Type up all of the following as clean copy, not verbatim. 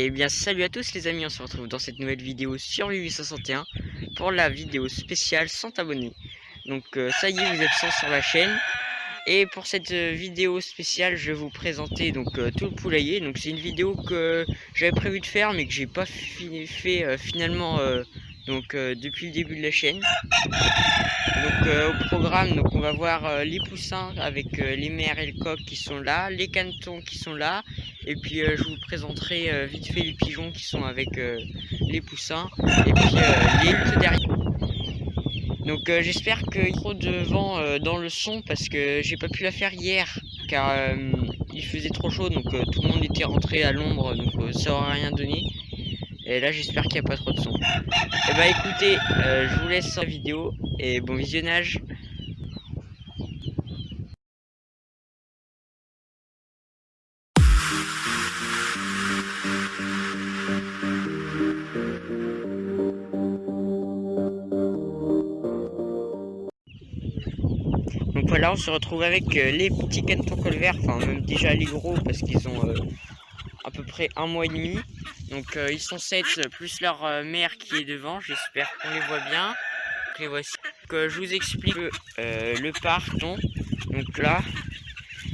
Et bien salut à tous les amis, on se retrouve dans cette nouvelle vidéo sur 861 pour la vidéo spéciale 100 abonnés. Donc ça y est, vous êtes 100 sur la chaîne. Et pour cette vidéo spéciale, je vais vous présenter donc tout le poulailler. Donc c'est une vidéo que j'avais prévu de faire mais que j'ai pas fait finalement depuis le début de la chaîne. Donc au programme, donc on va voir les poussins avec les mères et le coq qui sont là, les canetons qui sont là, et puis je vous présenterai vite fait les pigeons qui sont avec les poussins, et puis les huttes derrière. Donc j'espère qu'il y a trop de vent dans le son parce que j'ai pas pu la faire hier car il faisait trop chaud, donc tout le monde était rentré à l'ombre, donc ça aurait rien donné. Et là j'espère qu'il n'y a pas trop de son. Et bah écoutez, je vous laisse la vidéo et bon visionnage. Donc voilà, on se retrouve avec les petits canetons colverts, enfin même déjà les gros parce qu'ils ont à peu près 1 mois et demi. Donc ils sont 7 plus leur mère qui est devant, j'espère qu'on les voit bien. Donc les voici. Donc, je vous explique le parc. Donc là,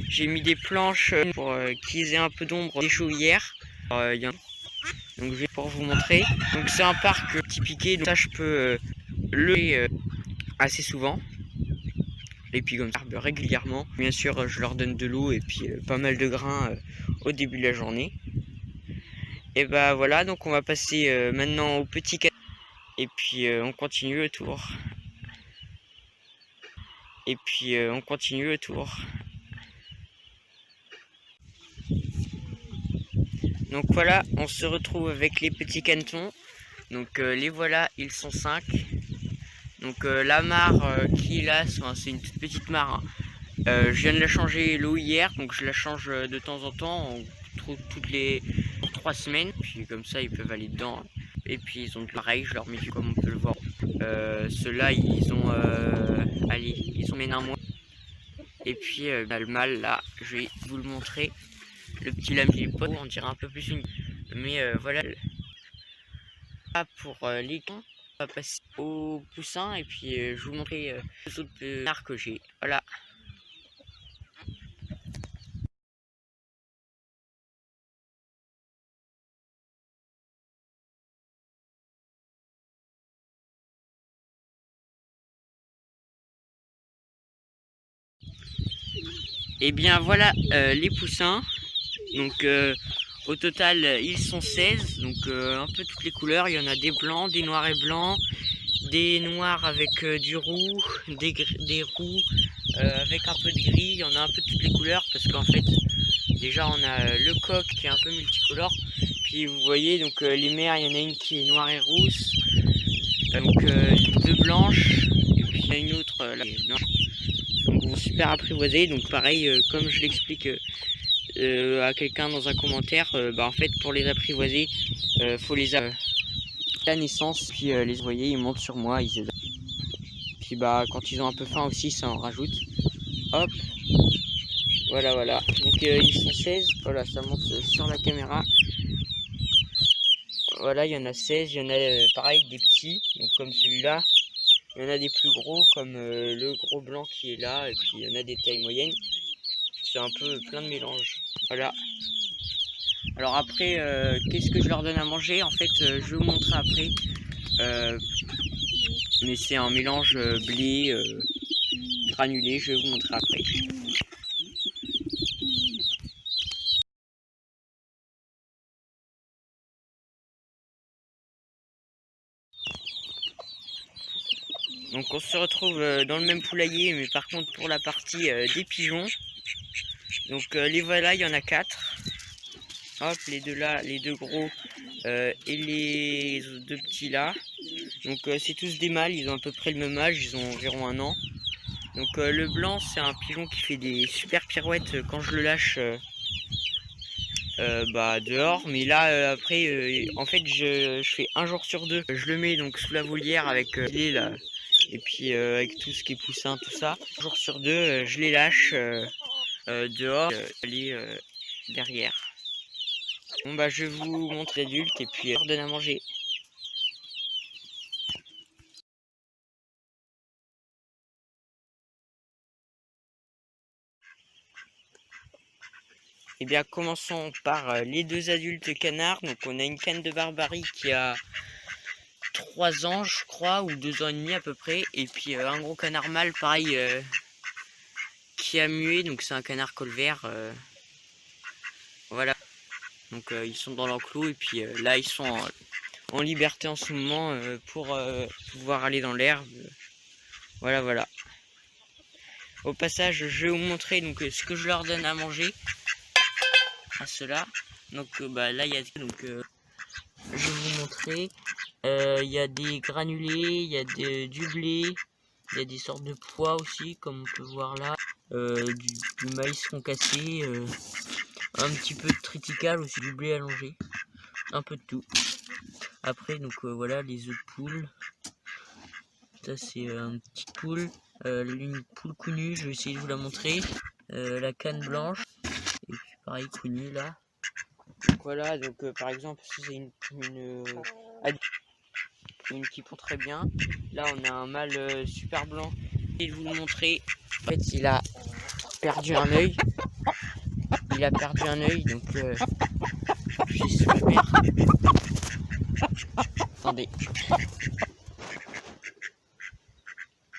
j'ai mis des planches pour qu'ils aient un peu d'ombre des chauds hier. Donc je vais pour vous montrer. Donc c'est un parc typiqué, donc ça je peux le assez souvent. Et puis comme ça, régulièrement. Bien sûr, je leur donne de l'eau et puis pas mal de grains au début de la journée. Et bah voilà, donc on va passer maintenant au petit canot. Et puis on continue le tour. Et puis on continue le tour. Donc voilà, on se retrouve avec les petits canetons. Donc les voilà, ils sont 5. Donc la mare qui est là, c'est une toute petite mare. Je viens de la changer l'eau hier, donc je la change de temps en temps, toutes les 3 semaines. Puis comme ça, ils peuvent aller dedans. Et puis ils ont pareil, je leur mets du comme on peut le voir. Ceux-là, ils ont ils ont un mois. Et puis le mâle là, je vais vous le montrer. Le petit lame, il est pas, on dirait un peu plus une. Mais voilà. Pour les cons, on va passer au poussin et puis je vous montrer les autres arts que j'ai. Voilà. Et bien voilà les poussins. Donc au total ils sont 16. Donc un peu toutes les couleurs. Il y en a des blancs, des noirs et blancs, des noirs avec du roux, des roux avec un peu de gris. Il y en a un peu de toutes les couleurs parce qu'en fait déjà on a le coq qui est un peu multicolore. Puis vous voyez donc les mères, il y en a une qui est noire et rousse. Donc deux blanches. Et puis il y en a une autre là. Non. Donc super apprivoisé. Donc pareil comme je l'explique à quelqu'un dans un commentaire, en fait pour les apprivoiser, faut les à la naissance, puis les voyez, ils montent sur moi, ils aident. Puis quand ils ont un peu faim aussi, ça en rajoute. Hop, voilà. Donc ils sont 16, voilà, ça monte sur la caméra. Voilà, il y en a 16, il y en a pareil des petits, donc comme celui-là. Il y en a des plus gros comme le gros blanc qui est là, et puis il y en a des tailles moyennes. C'est un peu plein de mélanges. Voilà. Alors après, qu'est-ce que je leur donne à manger? En fait, je vous montrerai après. Mais c'est un mélange blé granulé, je vais vous montrer après. Donc on se retrouve dans le même poulailler, mais par contre pour la partie des pigeons. Donc les voilà, il y en a 4. Hop, les deux là, les deux gros et les deux petits là. Donc c'est tous des mâles, ils ont à peu près le même âge, ils ont environ 1 an. Donc le blanc c'est un pigeon qui fait des super pirouettes quand je le lâche dehors. Mais là après en fait je fais 1 jour sur 2. Je le mets donc sous la volière avec là, et puis avec tout ce qui est poussin, tout ça. 1 jour sur 2 je les lâche dehors, aller derrière. Bon bah je vais vous montrer l'adulte et puis leur donner à manger. Et bien commençons par les deux adultes canards. Donc on a une canne de Barbarie qui a 3 ans je crois, ou 2 ans et demi à peu près. Et puis un gros canard mâle pareil qui a mué, donc c'est un canard colvert. Voilà. Donc ils sont dans l'enclos et puis là ils sont en liberté en ce moment pour pouvoir aller dans l'herbe. Voilà. Au passage, je vais vous montrer donc ce que je leur donne à manger à ceux-là. Donc bah là il y a donc je vais vous montrer. Il y a des granulés, il y a du blé, il y a des sortes de pois aussi comme on peut voir là, du maïs concassé, un petit peu de triticale aussi, du blé allongé, un peu de tout. Après donc voilà les œufs de poule. Ça c'est une petite poule, une poule connue, je vais essayer de vous la montrer. La canne blanche, et puis pareil connue là. Donc voilà, donc par exemple si c'est une qui pond très bien. Là on a un mâle super blanc. Et de vous le montrer, en fait il a perdu un œil. Donc j'espère. Attendez.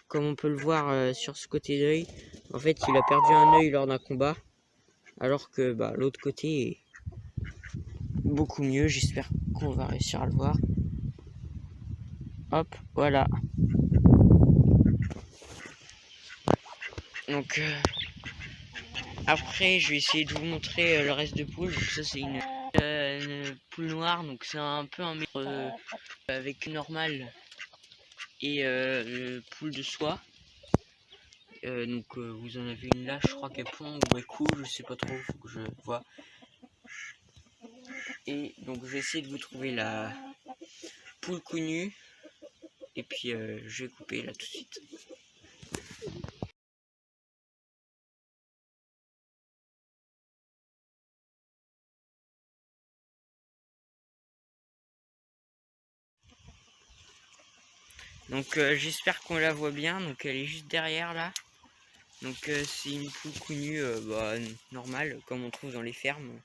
Comme on peut le voir sur ce côté d'œil, en fait il a perdu un œil lors d'un combat, alors que bah, l'autre côté est beaucoup mieux. J'espère qu'on va réussir à le voir. Hop, voilà. Donc après je vais essayer de vous montrer le reste de poule. Donc ça c'est une poule noire, donc c'est un peu un mélange avec une normale et poule de soie. Donc vous en avez une là, je crois qu'elle pond ou elle coule, je sais pas trop, faut que je vois. Et donc je vais essayer de vous trouver la poule connue. Et puis je vais couper là tout de suite. Donc j'espère qu'on la voit bien. Donc elle est juste derrière là. Donc c'est une poule connue normale comme on trouve dans les fermes.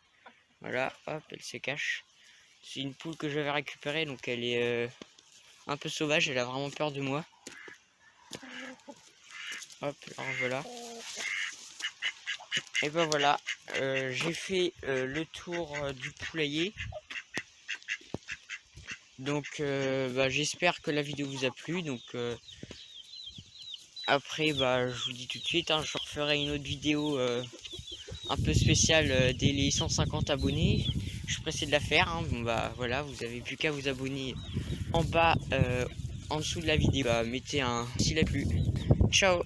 Voilà, hop, elle se cache. C'est une poule que j'avais récupérée, donc elle est un peu sauvage, elle a vraiment peur de moi. Hop, alors voilà. Et ben voilà, j'ai fait le tour du poulailler. Donc j'espère que la vidéo vous a plu. Donc après je vous dis tout de suite, je referai une autre vidéo un peu spéciale dès les 150 abonnés. Je suis pressé de la faire. Bon voilà, vous avez plus qu'à vous abonner en bas, en dessous de la vidéo. Mettez un s'il a plu. Ciao.